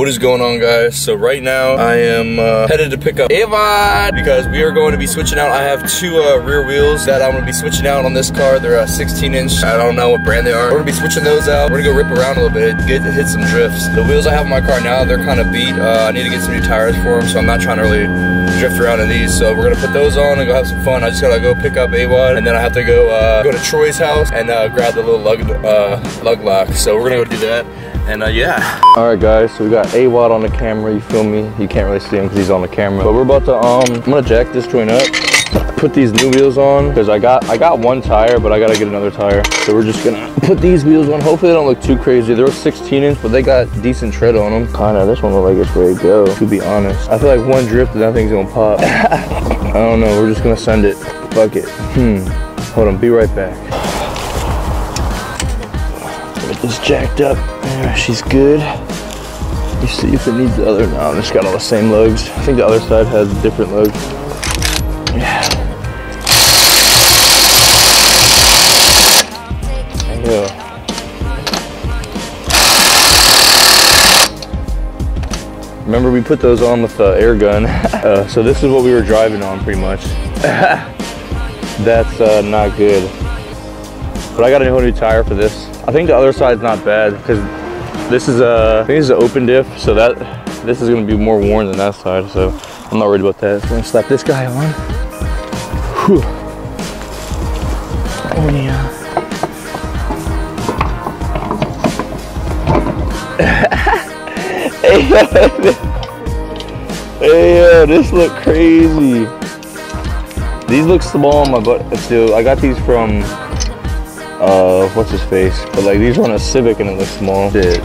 What is going on, guys? So right now I am headed to pick up Eckert because we are going to be switching out. I have two rear wheels that I'm going to be switching out on this car. They're 16-inch. I don't know what brand they are. We're going to be switching those out. We're going to go rip around a little bit, hit some drifts. The wheels I have on my car now, they're kind of beat. I need to get some new tires for them, so I'm not trying to really drift around in these. So we're going to put those on and go have some fun. I just got to go pick up Eckert, and then I have to go to Troy's house and grab the little lug lock. So we're going to go do that. And yeah. Alright guys, so we got Eckert on the camera, you feel me? You can't really see him because he's on the camera. But we're about to, I'm gonna jack this joint up, put these new wheels on, because I got one tire, but I gotta get another tire. So we're just gonna put these wheels on. Hopefully they don't look too crazy. They're 16-inch, but they got decent tread on them. Kinda, this one looks like it's ready to go, to be honest. I feel like one drift and that thing's gonna pop. I don't know, we're just gonna send it. Fuck it. Hold on, be right back. Get this jacked up. There, she's good. You see if it needs the other. No, it's got all the same lugs. I think the other side has different lugs. Yeah. There you go. Remember, we put those on with the air gun. So this is what we were driving on, pretty much. That's not good. But I got a whole new tire for this. I think the other side's not bad because this is I think this is an open diff, so this is gonna be more worn than that side. So I'm not worried about that. So I'm gonna slap this guy on. Whew. Oh yeah. Hey, this look crazy. These look small on my butt too. I got these from what's his face? But like these are on a Civic and it looks small. Shit.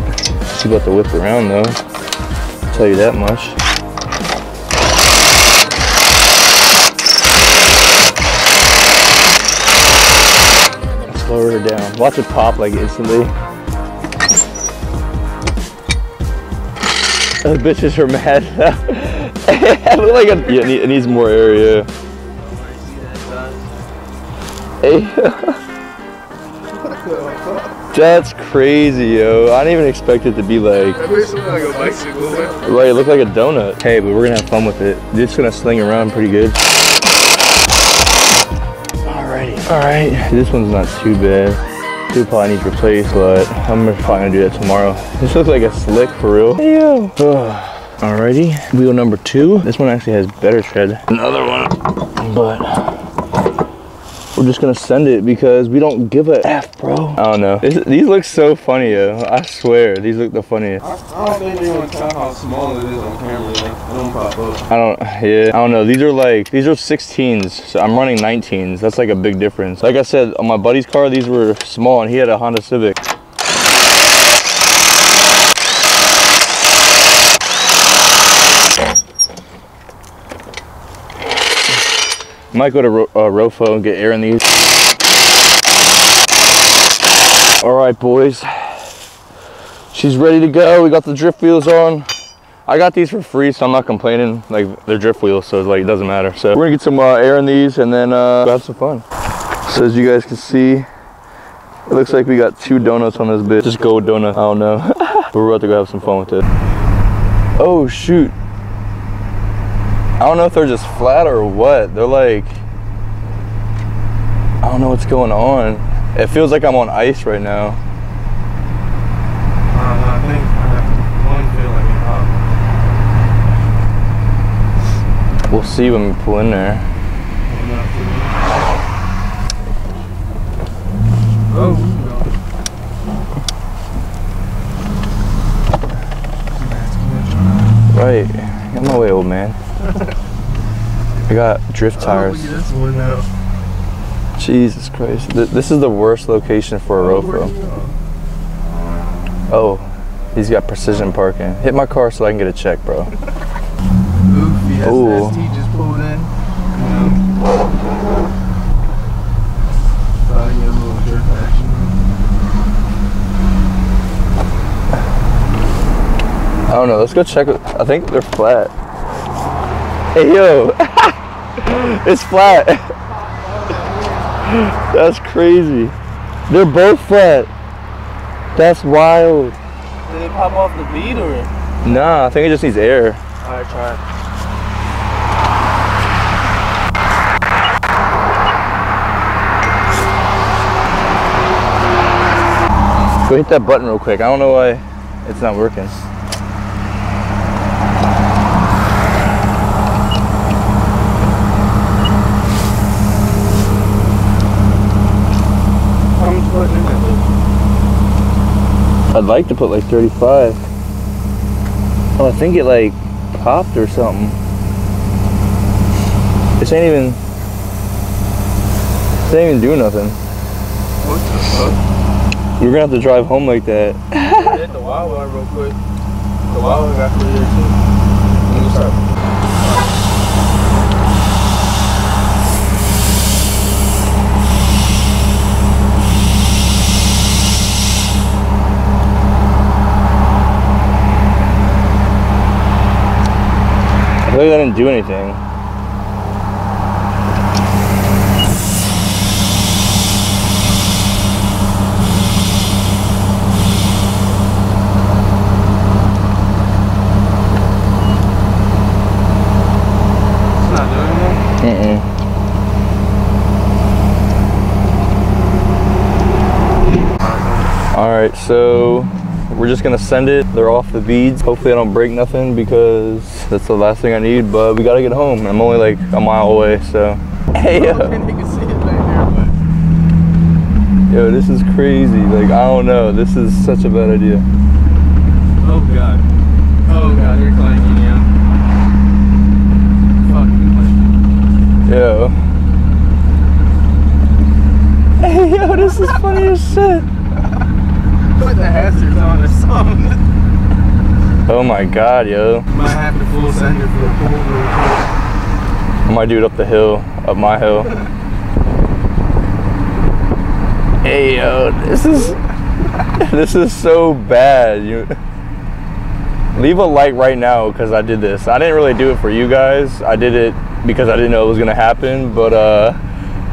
She's about to whip around though. I'll tell you that much. Let's lower her down. Watch it pop like instantly. Those bitches are mad. It look like yeah, it needs more area. Hey. That's crazy, yo. I didn't even expect it to be like... That makes it look like a bicycle. Right, it looked like a donut. Hey, but we're gonna have fun with it. It's gonna sling around pretty good. Alrighty. Alright. This one's not too bad. It probably needs replaced, but I'm probably gonna do that tomorrow. This looks like a slick for real. Hey, yo. Alrighty. Wheel number 2. This one actually has better tread. Another one. But... we're just gonna send it because we don't give a F, bro. I don't know. These look so funny, yo. I swear, these look the funniest. I don't think they want to tell how small it is on camera. They don't pop up. I don't know. These are 16s, so I'm running 19s. That's like a big difference. Like I said, on my buddy's car, these were small, and he had a Honda Civic. Might go to Rofo and get air in these. All right, boys. She's ready to go. We got the drift wheels on. I got these for free, so I'm not complaining. Like, they're drift wheels, so it's like, it doesn't matter. So we're gonna get some air in these and then go have some fun. So as you guys can see, it looks like we got 2 donuts on this bitch. Just go donut, I don't know. But we're about to go have some fun with it. Oh, shoot. I don't know if they're just flat or what. They're like, I don't know what's going on. It feels like I'm on ice right now. I think one feel like it popped. We'll see when we pull in there. Oh. Right. Get my way, old man. I got drift tires. Oh, this one now. Jesus Christ. This is the worst location for a Rofo. Oh, he's got precision parking. Hit my car so I can get a check, bro. Goofy, ST just pulled in. Probably get a little drift action. I don't know, let's go check it. I think they're flat. Hey, yo. It's flat. That's crazy. They're both flat. That's wild. Did they pop off the beat or? Nah, I think it just needs air. Alright, try it. Go hit that button real quick. I don't know why it's not working. How much putting in that? I'd like to put like 35. Oh, I think it like popped or something. This ain't even doing nothing. What the fuck? We're gonna have to drive home like that. Hit the Wawa real quick. The Wawa got through here too. Let me start. I feel like that didn't do anything. Alright, so we're just gonna send it. They're off the beads. Hopefully I don't break nothing because that's the last thing I need, but we gotta get home. I'm only like a mile away, so. Hey, yo. Yo, this is crazy. Like, I don't know. This is such a bad idea. Oh god. Oh god, they're clanging now. Fucking Yo. Hey, yo, this is funny as shit. Put the hazards on or something. Oh my god, yo. Might have to full sender for the pool. I might do it up the hill, up my hill. Hey, yo, this is so bad. You leave a like right now because I did this. I didn't really do it for you guys. I did it because I didn't know it was gonna happen, but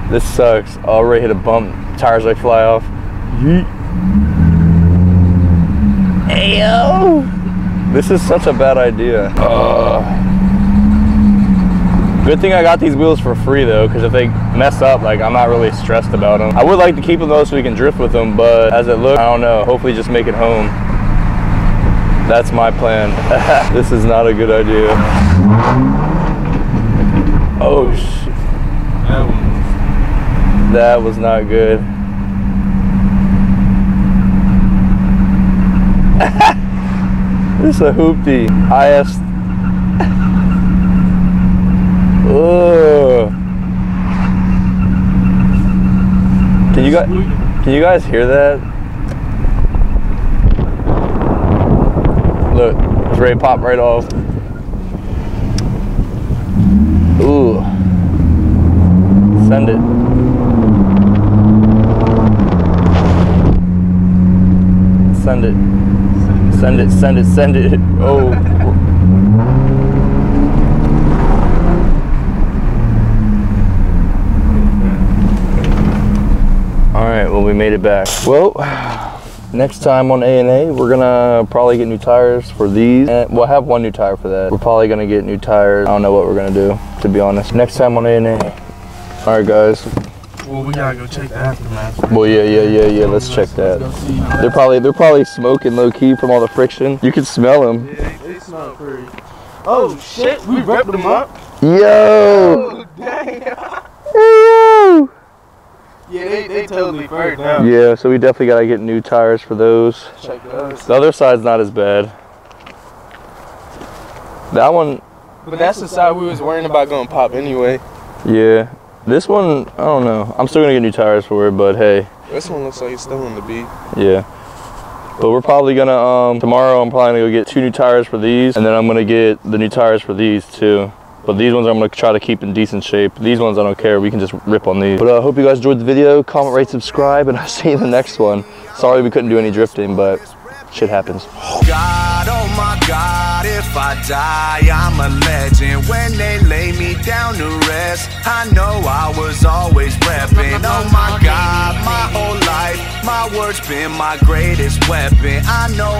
this sucks. I already hit a bump. Tires like fly off. Yeet. Hey, yo. This is such a bad idea. Good thing I got these wheels for free though, because if they mess up, like, I'm not really stressed about them. I would like to keep them though so we can drift with them, but as it looks, I don't know. Hopefully just make it home. That's my plan. This is not a good idea. Oh shit. That was not good. This is a hoopty. IS. Ugh. Can you guys hear that? Look, it's ready to pop right off. Ooh. Send it. Send it. Send it, send it, send it. Oh. Alright, well, we made it back. Well, next time on A&A, we're gonna probably get new tires for these. And we'll have one new tire for that. We're probably gonna get new tires. I don't know what we're gonna do, to be honest. Next time on A&A. Alright, guys. Well, we gotta go check the aftermath. Well, yeah. Let's check that. They're probably smoking low key from all the friction. You can smell them. Yeah, they smell pretty. Oh shit, we ripped them up. Yo. Oh, dang. Yo. Yeah, they totally burnt now. Yeah, so we definitely gotta get new tires for those. Check those. The other side's not as bad. That one. But that's the side we was worrying about going pop anyway. Yeah. This one, I don't know. I'm still gonna get new tires for it, but hey. This one looks like it's still on the beat. Yeah. But we're probably gonna, tomorrow I'm probably gonna go get 2 new tires for these, and then I'm gonna get the new tires for these too. But these ones I'm gonna try to keep in decent shape. These ones I don't care, we can just rip on these. But I hope you guys enjoyed the video. Comment, rate, subscribe, and I'll see you in the next one. Sorry we couldn't do any drifting, but shit happens. God, oh my God, if I die, I'm a legend. When they lay me down to rest, I know I was always repping. Oh my God, my whole life, my words been my greatest weapon. I know